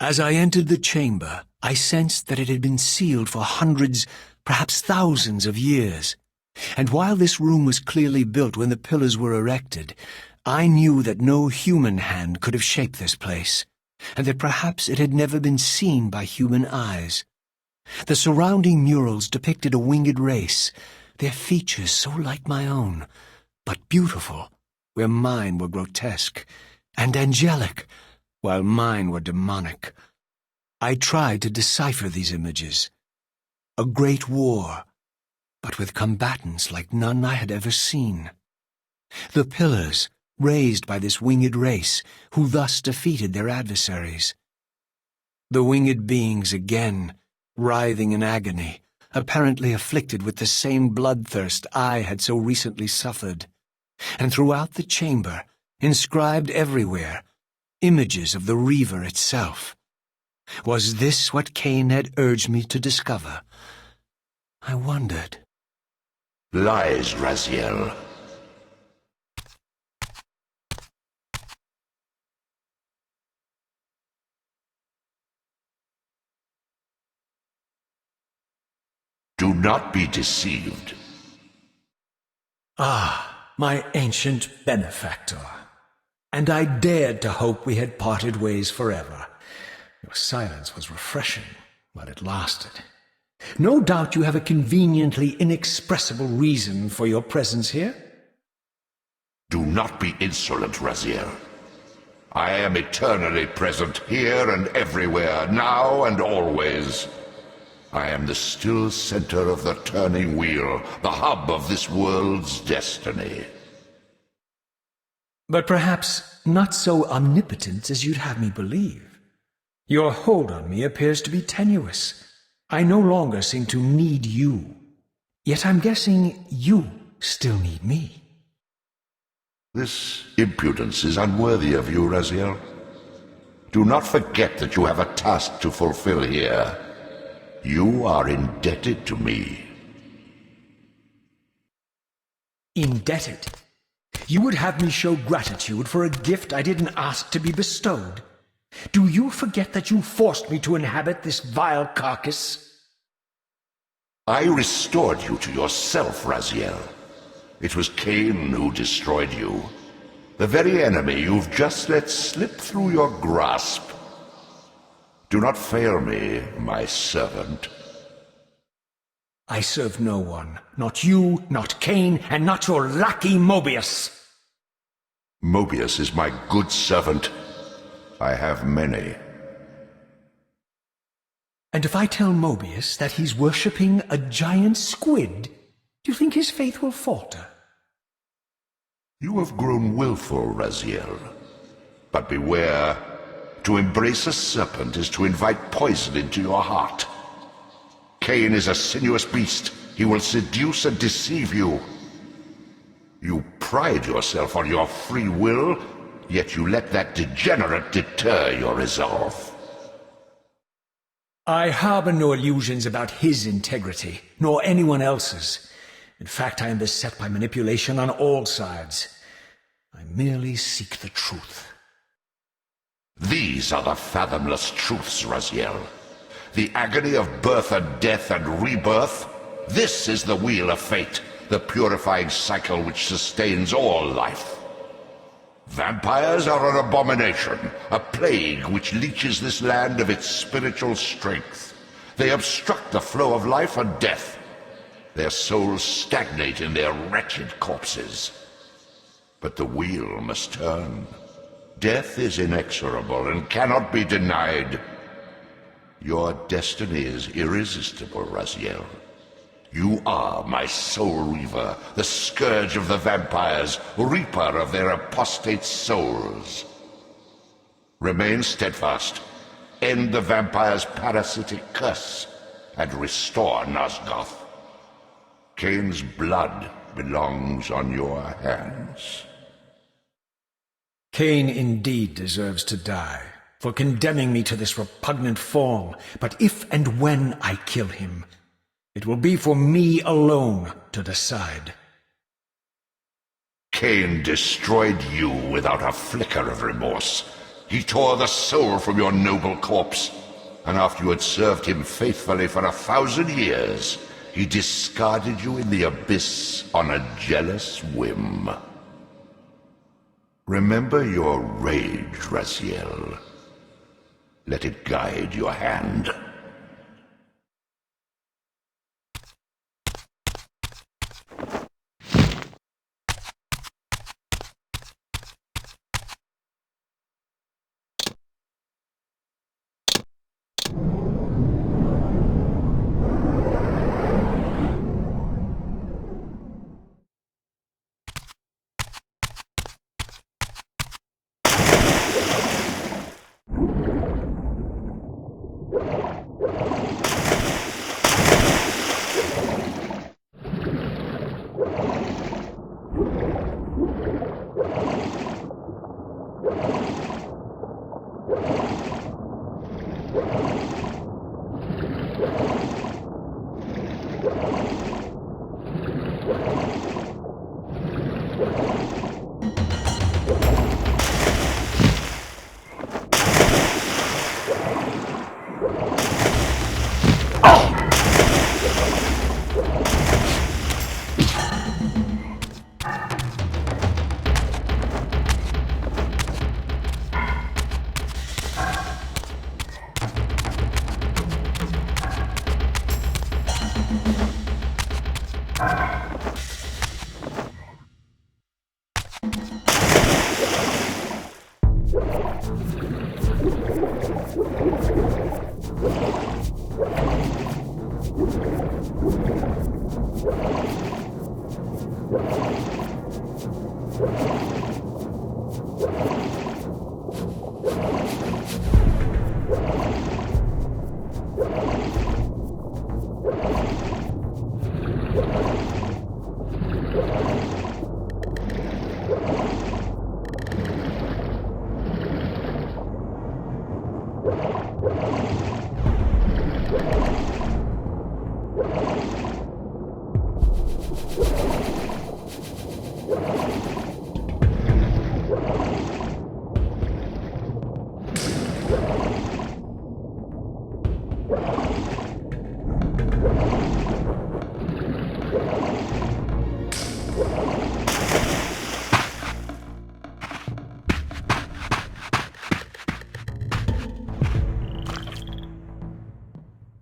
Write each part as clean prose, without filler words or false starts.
As I entered the chamber, I sensed that it had been sealed for hundreds, perhaps thousands of years. And while this room was clearly built when the pillars were erected, I knew that no human hand could have shaped this place, and that perhaps it had never been seen by human eyes. The surrounding murals depicted a winged race, their features so like my own, but beautiful, where mine were grotesque, and angelic, while mine were demonic. I tried to decipher these images. A great war, but with combatants like none I had ever seen. The pillars, raised by this winged race, who thus defeated their adversaries. The winged beings again, writhing in agony, apparently afflicted with the same bloodthirst I had so recently suffered. And throughout the chamber, inscribed everywhere, images of the Reaver itself. Was this what Cain had urged me to discover? I wondered. Lies, Raziel. Do not be deceived. Ah, my ancient benefactor. And I dared to hope we had parted ways forever. Your silence was refreshing, but it lasted. No doubt you have a conveniently inexpressible reason for your presence here? Do not be insolent, Raziel. I am eternally present here and everywhere, now and always. I am the still center of the turning wheel, the hub of this world's destiny. But perhaps not so omnipotent as you'd have me believe. Your hold on me appears to be tenuous. I no longer seem to need you. Yet I'm guessing you still need me. This impudence is unworthy of you, Raziel. Do not forget that you have a task to fulfill here. You are indebted to me. Indebted? You would have me show gratitude for a gift I didn't ask to be bestowed. Do you forget that you forced me to inhabit this vile carcass? I restored you to yourself, Raziel. It was Cain who destroyed you. The very enemy you've just let slip through your grasp. Do not fail me, my servant. I serve no one. Not you, not Cain, and not your lackey Mobius. Mobius is my good servant. I have many. And if I tell Mobius that he's worshipping a giant squid, do you think his faith will falter? You have grown willful, Raziel. But beware. To embrace a serpent is to invite poison into your heart. Cain is a sinuous beast. He will seduce and deceive you. You pride yourself on your free will, yet you let that degenerate deter your resolve. I harbor no illusions about his integrity, nor anyone else's. In fact, I am beset by manipulation on all sides. I merely seek the truth. These are the fathomless truths, Raziel. The agony of birth and death and rebirth. This is the wheel of fate, the purifying cycle which sustains all life. Vampires are an abomination, a plague which leeches this land of its spiritual strength. They obstruct the flow of life and death. Their souls stagnate in their wretched corpses. But the wheel must turn. Death is inexorable and cannot be denied. Your destiny is irresistible, Raziel. You are my soul reaver, the scourge of the vampires, reaper of their apostate souls. Remain steadfast, end the vampire's parasitic curse, and restore Nosgoth. Cain's blood belongs on your hands. Cain indeed deserves to die for condemning me to this repugnant form, but if and when I kill him, it will be for me alone to decide. Cain destroyed you without a flicker of remorse. He tore the soul from your noble corpse, and after you had served him faithfully for 1,000 years, he discarded you in the abyss on a jealous whim. Remember your rage, Raziel. Let it guide your hand.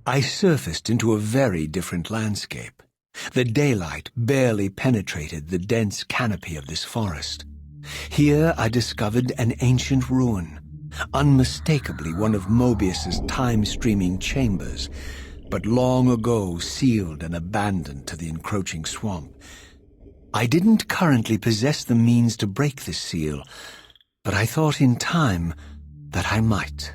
I surfaced into a very different landscape. The daylight barely penetrated the dense canopy of this forest. Here I discovered an ancient ruin, unmistakably one of Mobius's time-streaming chambers, but long ago sealed and abandoned to the encroaching swamp. I didn't currently possess the means to break this seal, but I thought in time that I might.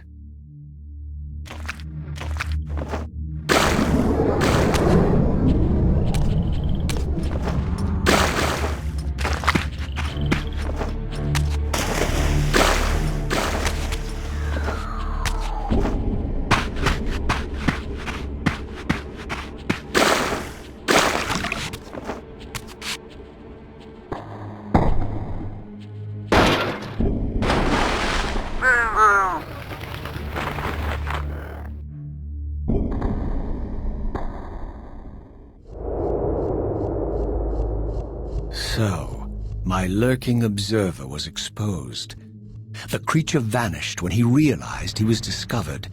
So, my lurking observer was exposed. The creature vanished when he realized he was discovered,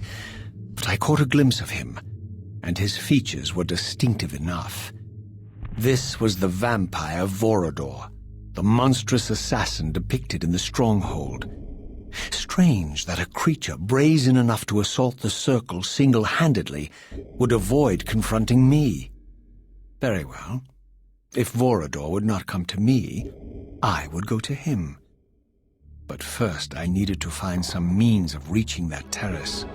but I caught a glimpse of him, and his features were distinctive enough. This was the vampire Vorador, the monstrous assassin depicted in the stronghold. Strange that a creature brazen enough to assault the Circle single-handedly would avoid confronting me. Very well. If Vorador would not come to me, I would go to him. But first I needed to find some means of reaching that terrace.